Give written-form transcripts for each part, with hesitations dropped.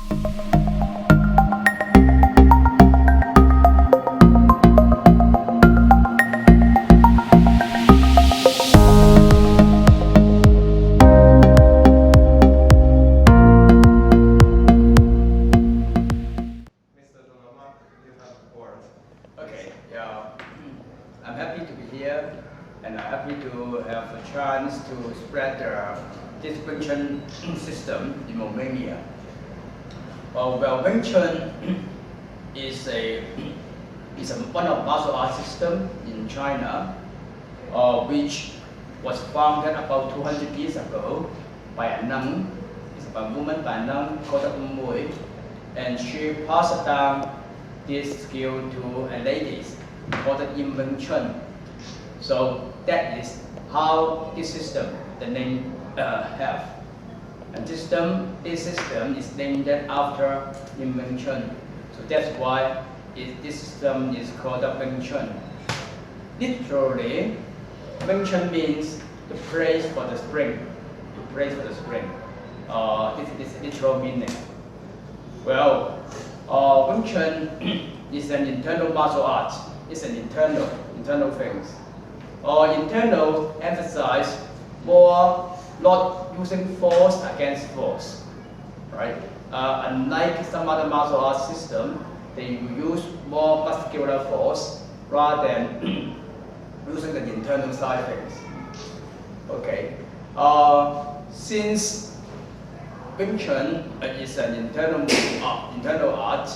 Mr. Donald Mak, you have the word. Okay, yeah, I'm happy to be here, and I'm happy to have a chance to spread this Wing Chun system in Romania. Well, Wing Chun is one of martial arts system in China, which was founded about 200 years ago by a nun. It's a woman by a nun called Mui, and she passed down this skill to a lady called Wing Chun. So that is how this system, the name have. And this system is named after Wing Chun. So that's why this system is called Wing Chun. Literally, Wing Chun means the place for the spring. The place for the spring. This is literal meaning. Well, Wing Chun is an internal martial art. It's an internal things. Internal emphasize more not using force against force, right? Unlike some other martial arts system, they use more muscular force rather than using the internal side things. Okay. Since Wing Chun is an internal art,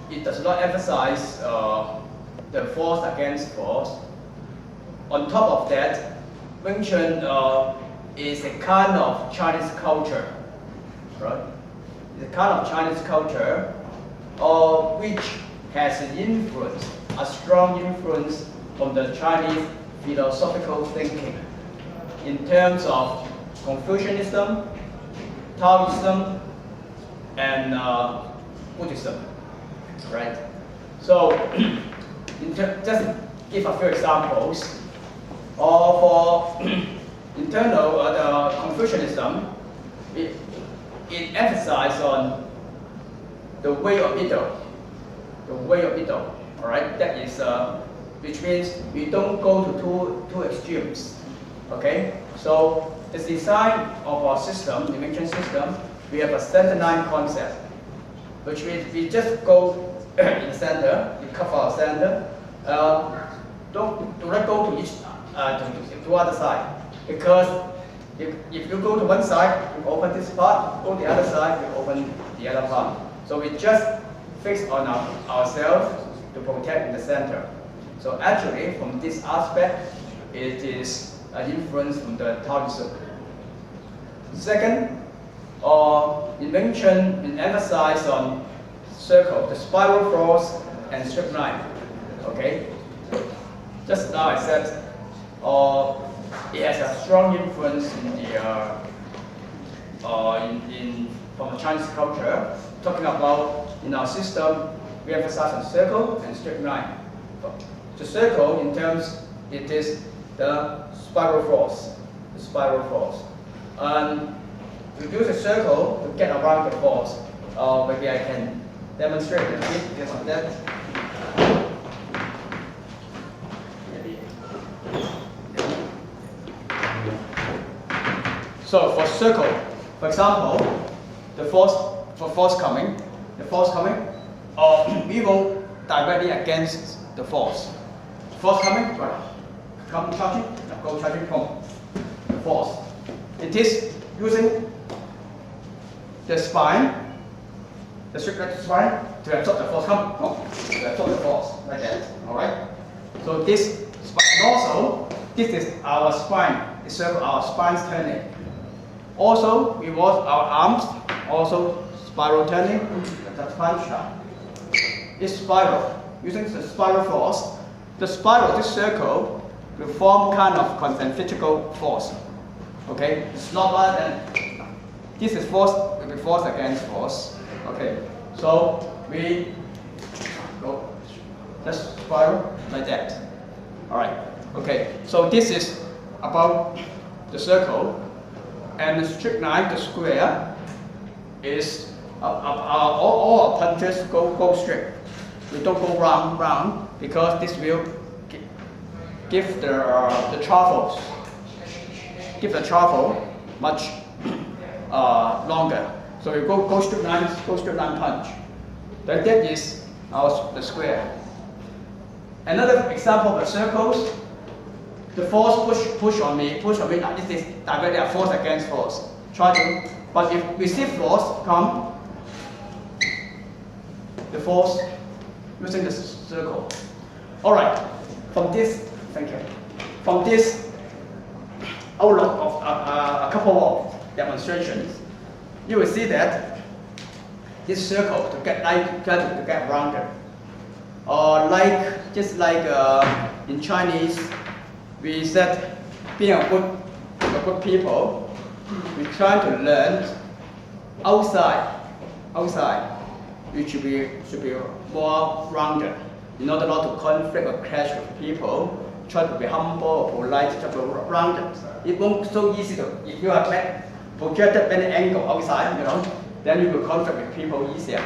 it does not emphasize the force against force. On top of that, Wing Chun is a kind of Chinese culture, right? It's a kind of Chinese culture which has an influence, a strong influence from the Chinese philosophical thinking in terms of Confucianism, Taoism, and Buddhism, right? So, just give a few examples. For internal, the Confucianism, it emphasizes on the way of middle, all right? That is, which means we don't go to two extremes, okay? So the design of our system, the Wing Chun system, we have a center line concept, which means we just go in the center, we cover our center. Do not go to each to other side, because if you go to one side, you open this part, go to the other side, you open the other part. So we just fix on ourselves to protect in the center. So actually, from this aspect, it is an influence from the Taoism. Second, in Wing Chun, it emphasizes on circle, the spiral force, and straight line. Okay. Just now I said, it has a strong influence in from the Chinese culture. Talking about in our system, we emphasize on circle and straight line. The circle, in terms, it is the spiral force. The spiral force. And to use a circle to get around the force, maybe I can demonstrate a bit because of that. So for circle, for example, the force coming, we will directly against the force. Force coming, right? Come charging, go charging from the force. It is using the spine, the straight spine, to absorb the force. To absorb the force, like that. All right. So this spine, also, this is our spine. It serves our spine's turning. Also, we want our arms, also spiral turning, the punch up. It's spiral. Using the spiral force, this circle, will form kind of concentrical force. Okay? It's not other than, this is force, will be force against force. Okay? So, we go, just spiral like that. Alright. Okay, so this is about the circle. And the straight line, the square, is all our punches go straight. We don't go round because this will give the travel much longer. So we go straight line punch. That is the square. Another example of the circles. The force push on me. This is directly a force against force. But if receive force come, the force using the circle. All right. From this, thank you. From this outlook of a couple of demonstrations, you will see that this circle to get rounded, or just like in Chinese, we said being a good people, we try to learn outside, which should be more rounded. In order not to conflict or clash with people, try to be humble or polite, try to be rounded. It won't so easy to, if you have projected many angle outside, then you will conflict with people easier.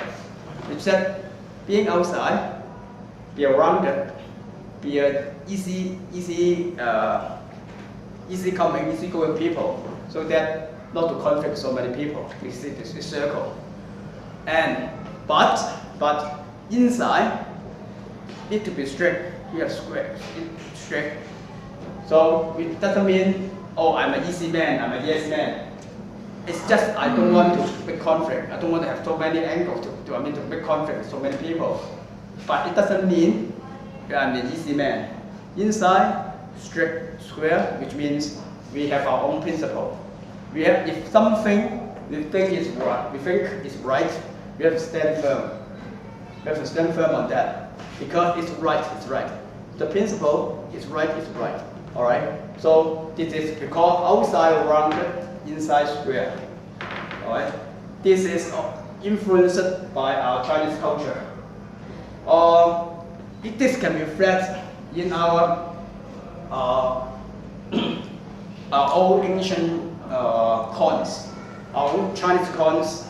We said being outside, be rounded, be easy coming, easy going people, so that not to conflict so many people. We see this circle. But inside need to be straight. Here square, straight. So it doesn't mean, oh, I'm an easy man, I'm a yes man. It's just I don't want to make conflict. I don't want to have so many angles to make conflict with so many people. But it doesn't mean I'm an easy man. Inside, straight square, which means we have our own principle. If something we think is right, we have to stand firm. We have to stand firm on that. Because it's right. The principle is right. Alright? So this is because outside rounded, inside square. Alright? This is influenced by our Chinese culture. This can reflect in our old ancient coins. Our old Chinese coins,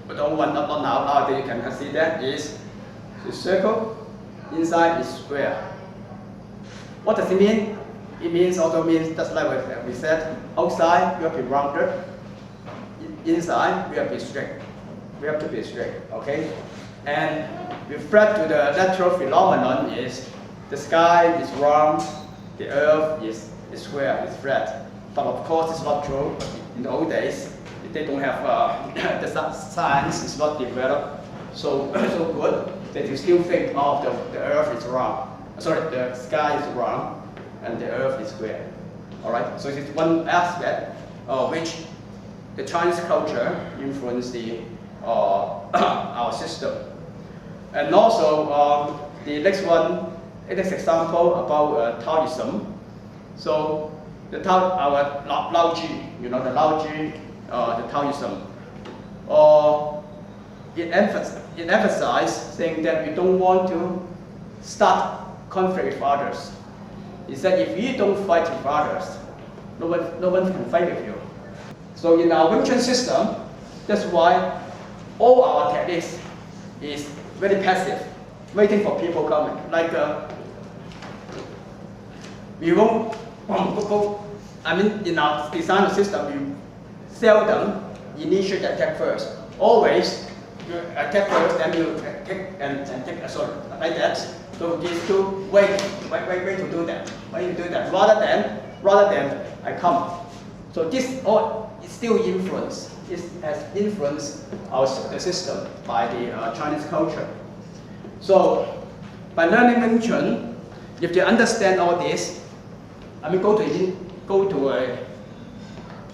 but not now, you can see that is the circle, inside is square. What does it mean? It means just like we said, outside we have to be rounded, inside we have to be straight. Okay? And reflect to the natural phenomenon is the sky is round, the earth is square, is flat. But of course it's not true. In the old days, they don't have the science is not developed so good that you still think the earth is round. Sorry, the sky is round and the earth is square. Alright, so it's one aspect which the Chinese culture influenced our system. And also the next example about Taoism. So our Lao Ji, the Lao Ji, the Taoism, it emphasized saying that we don't want to start conflict with others. It said if you don't fight with others, no one can fight with you. So in our Wing Chun system, that's why all our techniques is very passive, waiting for people coming. Like we won't go. In our design system, we seldom initiate attack first. Always you attack first, then you kick and take assault like that. So these two way to do that. Why you do that? Rather than I come. So this all is still influence. It has influenced the system by the Chinese culture. So by learning Wing Chun, if you understand all this, go to a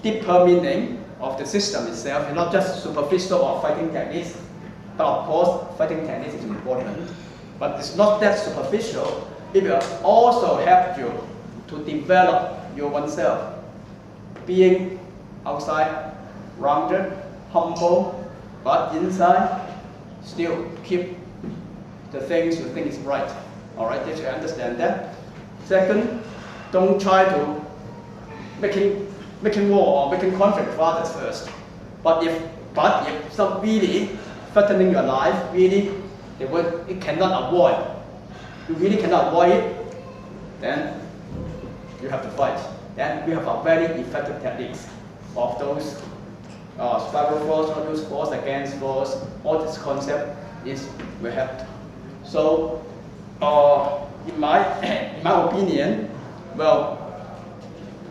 deeper meaning of the system itself, and not just superficial or fighting techniques. But of course, fighting techniques is important. But it's not that superficial. It will also help you to develop your oneself, being outside rounded, humble, but inside still keep the things you think is right. Alright, did you understand that? Second, don't try to making war or making conflict with others first. But if But if some really threatening your life, really, it cannot avoid. You really cannot avoid it, then you have to fight. Then we have a very effective techniques of those survival force, all those force against force, all this concept is we have to. So, in my opinion, well,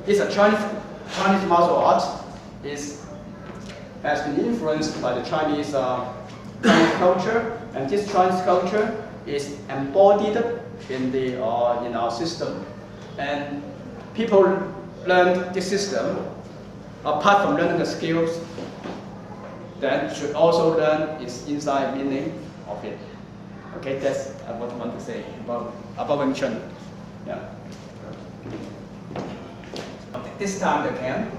it's a Chinese martial arts has been influenced by the Chinese culture, and this Chinese culture is embodied in our system, and people learn this system apart from learning the skills. Then should also learn its inside meaning of it. Okay, that's what I want to say about Wing Chun. Yeah. This time the camp.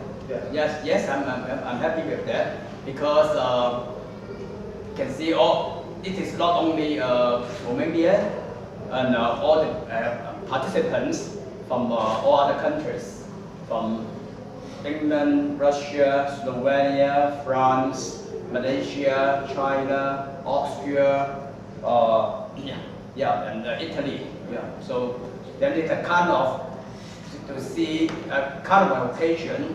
Yeah. Yes, I'm happy with that because you can see it is not only Romania and all the participants from all other countries, from England, Russia, Slovenia, France, Malaysia, China, Austria, and Italy. Yeah. So then it's a kind of to see a kind of occasion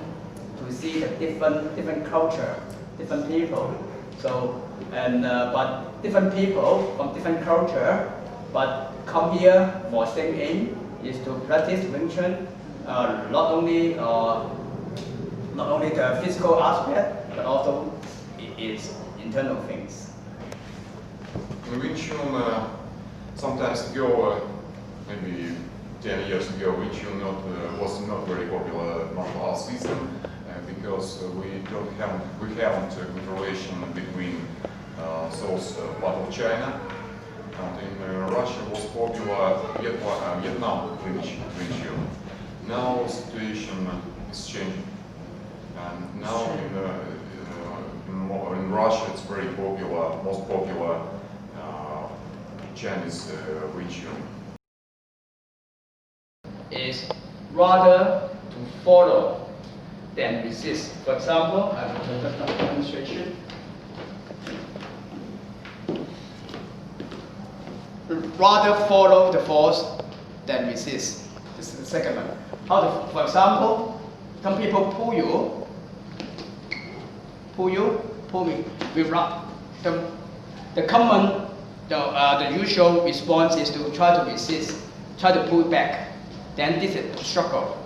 to see the different culture, different people. So but different people from different culture, but come here for same aim is to practice Wing Chun, not only the physical aspect, but also its internal things. In Wing Chun, sometimes ago, maybe 10 years ago, Wing Chun was not very popular martial arts system because we haven't a good relation between those part of China. And in Russia was popular Vietnam Wing Chun. Now the situation is changing, and now in Russia it's very popular, most popular Chinese Wing Chun. Is rather to follow than resist. For example, I will just a demonstration. Rather follow the force than resist. This is the second one. For example, some people pull me. We run. The common, the usual response is to try to resist, try to pull back. Then this is struggle.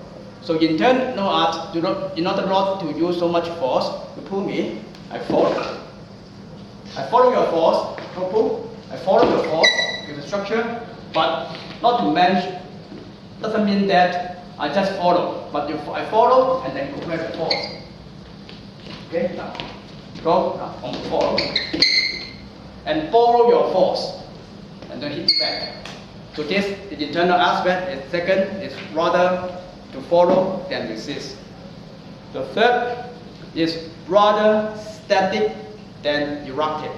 So in internal art, in order not to use so much force to pull me, I follow. I follow your force, no pull. I follow your force with the structure, but not to mention, doesn't mean that I just follow, but if I follow and then go back and forth. Okay, now go on follow. And follow your force, and then hit back. So this, the internal aspect, is second, is rather to follow than resist. The third is rather static than eruptive.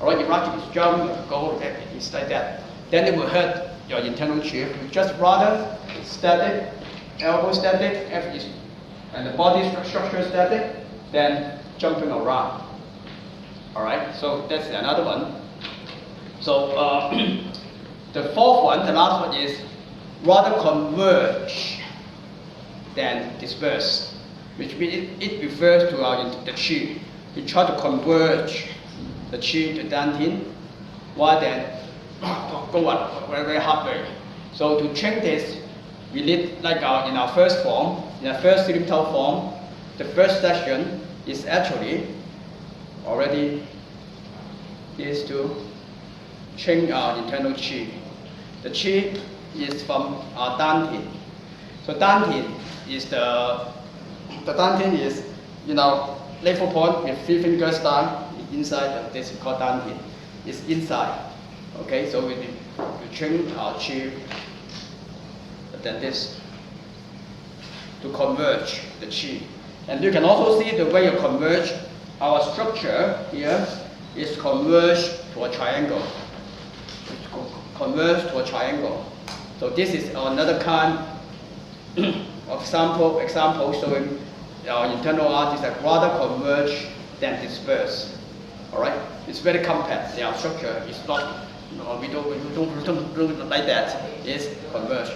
Alright, eruptive is jump, go, it's like that. Then it will hurt your internal chi. Just rather static, elbow static, and the body structure static, then jumping around. Alright, so that's another one. So the fourth one, the last one is rather converge than disperse, which means it refers to the chi. We try to converge the chi to dantian, rather than go up very, very hard way. So to train this, we need, like in our first form, in our first Silim-Tao form, the first session is actually already is to train our internal chi. The chi is from our dantian. So dantian is the dantian is, level point with 3 fingers down inside of this is called dantian. It's inside. Okay, so we train our chi than this to converge the chi. And you can also see the way you converge. Our structure here is converge to a triangle. Converge to a triangle. So this is another kind of example showing our internal art is that rather converge then disperse. All right, it's very compact. Their structure is not. We don't do it like that. It's converge.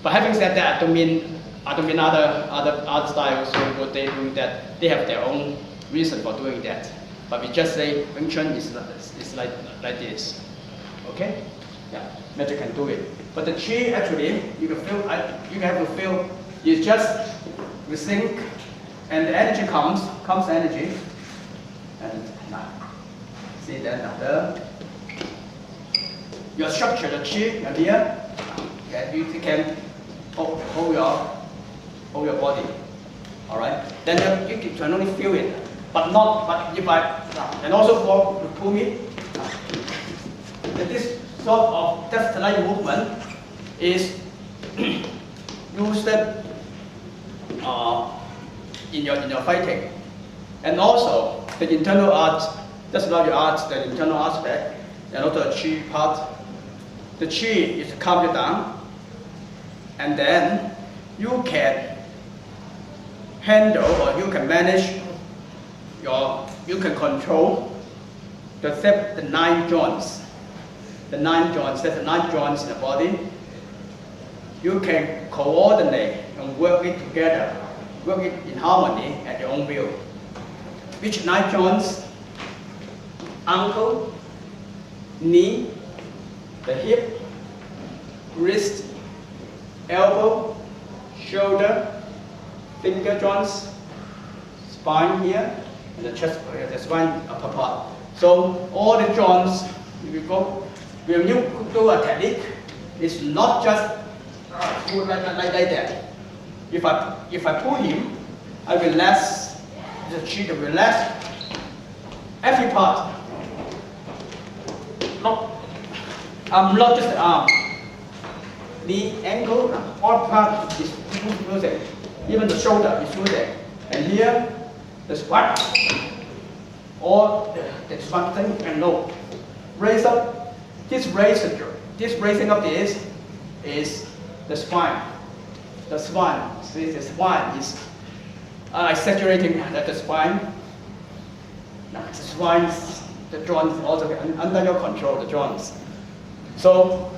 But having said that, I don't mean other styles what they do that. They have their own reason for doing that. But we just say Wing Chun is like this. Okay? Yeah, Magic can do it. But the Chi actually, you can feel. You have to feel. You just resync, and the energy comes energy, and now see that now your structure, the Chi, and here, okay, you can hold your body. All right. Then you can only feel it, but if and also for the pull me. This sort of left-to-right movement is used in your fighting, and also the internal art. That's not your art, the internal aspect, and also the Chi part. The Chi is calm you down, and then you can handle or you can manage you can control the 9 joints. The 9 joints, that's the 9 joints in the body. You can coordinate and work it together, work it in harmony at your own will. Which 9 joints? Ankle, knee, the hip, wrist, elbow, shoulder, finger joints, spine here, and the chest, the spine upper part. So all the joints, when you do a technique, it's not just like that. If I pull him, I relax the Chi to relax every part. Not just the arm. The ankle, all part is using. Even the shoulder is using. And here, the spine, or the spine thing, and no. Raise up. This raising up is the spine. The spine. See, the spine is exaggerating the spine. Now, the spine, the joints also under your control. The joints. So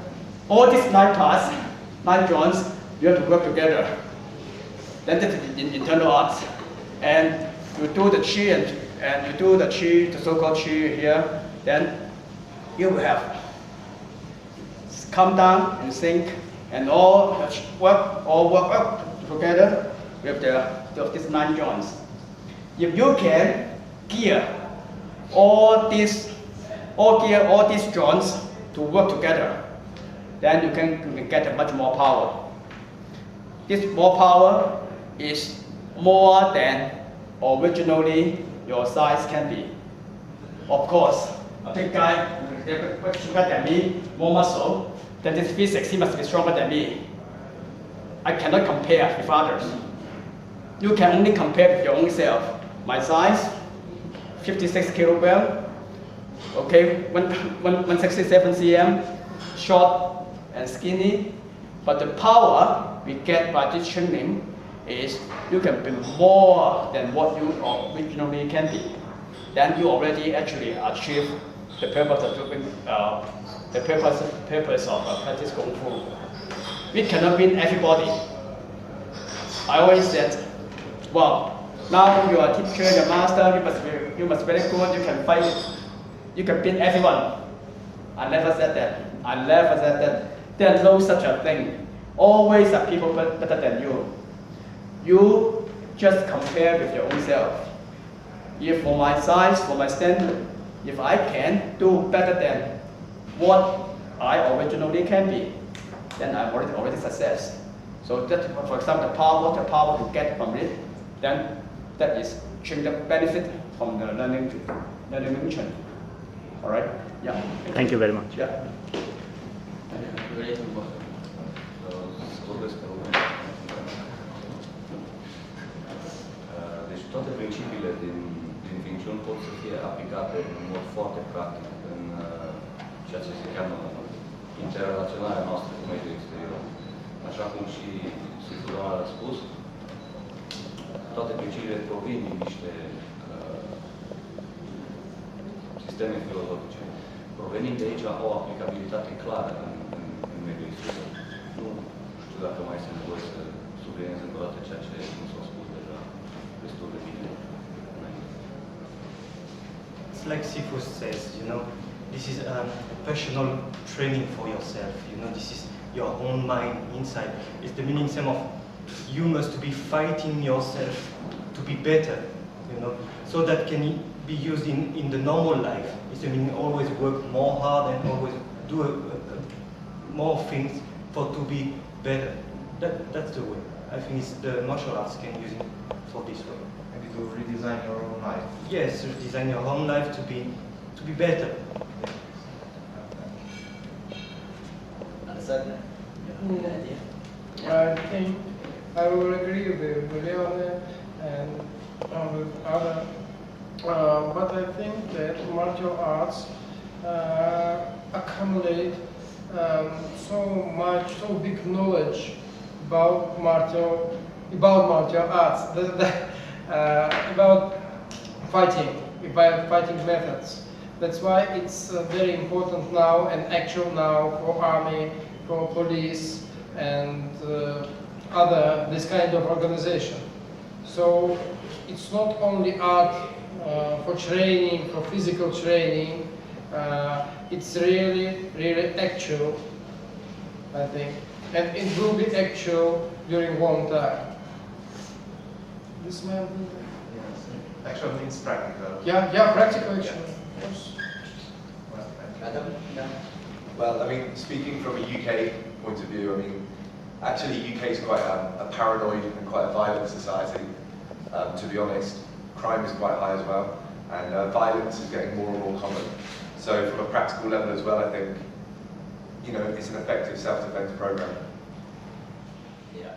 all these 9 parts, 9 joints, you have to work together. Then the internal arts, and you do the Chi and you do the Chi, the so-called Chi here. Then you will have come down and sink, and all work up together with these 9 joints. If you can gear all these joints to work together, then you can get much more power. This more power is more than originally your size can be. Of course, a big guy, bigger than me, more muscle, then this physics, he must be stronger than me. I cannot compare with others. You can only compare with your own self. My size, 56 kilogram, okay, 167 cm, short and skinny, but the power we get by this training is you can be more than what you originally can be. Then you already actually achieve the purpose of doing the purpose of practice Kung Fu. We cannot win everybody. I always said, well, now you are a teacher, you're a master, you must be very good, you can fight, you can beat everyone. I never said that. There's no such a thing. Always are people better than you. You just compare with your own self. If for my size, for my standard, if I can do better than what I originally can be, then I'm already success. So that, for example, the power to get from it, then that is the benefit from the learning Wing Chun. All right? Yeah. Thank you very much. Yeah. Deci toate principiile din Wing Chun pot să fie aplicate în mod foarte practic în ceea ce se cheamă interrelaționarea noastră cu mediul exterior. Așa cum și SiFu Donald a spus, toate principiile provin din niște sisteme filozofice, provenind de aici, au o aplicabilitate clară în mediul istoриc. Nu știu dacă mai sunt nevoie să subliniez încă o dată ceea ce nu s-a spus deja destul de bine înainte. It's like SiFu says, you know, this is a personal training for yourself. You know, this is your own mind inside. It's the meaning same of you must be fighting yourself to be better, you know, so that can be used in the normal life. It's the meaning always work more hard and always do more things to be better. That's the way. I think it's the martial arts can use it for this way. Maybe to redesign your own life. Yes, design your own life to be better. Understand? I think I will agree with Leone and with other, but I think that martial arts accumulate so big knowledge about martial arts, about fighting methods. That's why it's very important now and actual now for army, for police, and this kind of organization. So it's not only art for training, for physical training. It's really actual, I think, and it will be actual during long time. This man. Yes. Actual means practical. Yeah, practical action. Yes. Adam? Yeah. Well, I mean, speaking from a UK point of view, I mean, actually UK is quite a paranoid and quite a violent society, to be honest. Crime is quite high as well, and violence is getting more and more common. So from a practical level as well, I think, you know, it's an effective self-defense program. Yeah.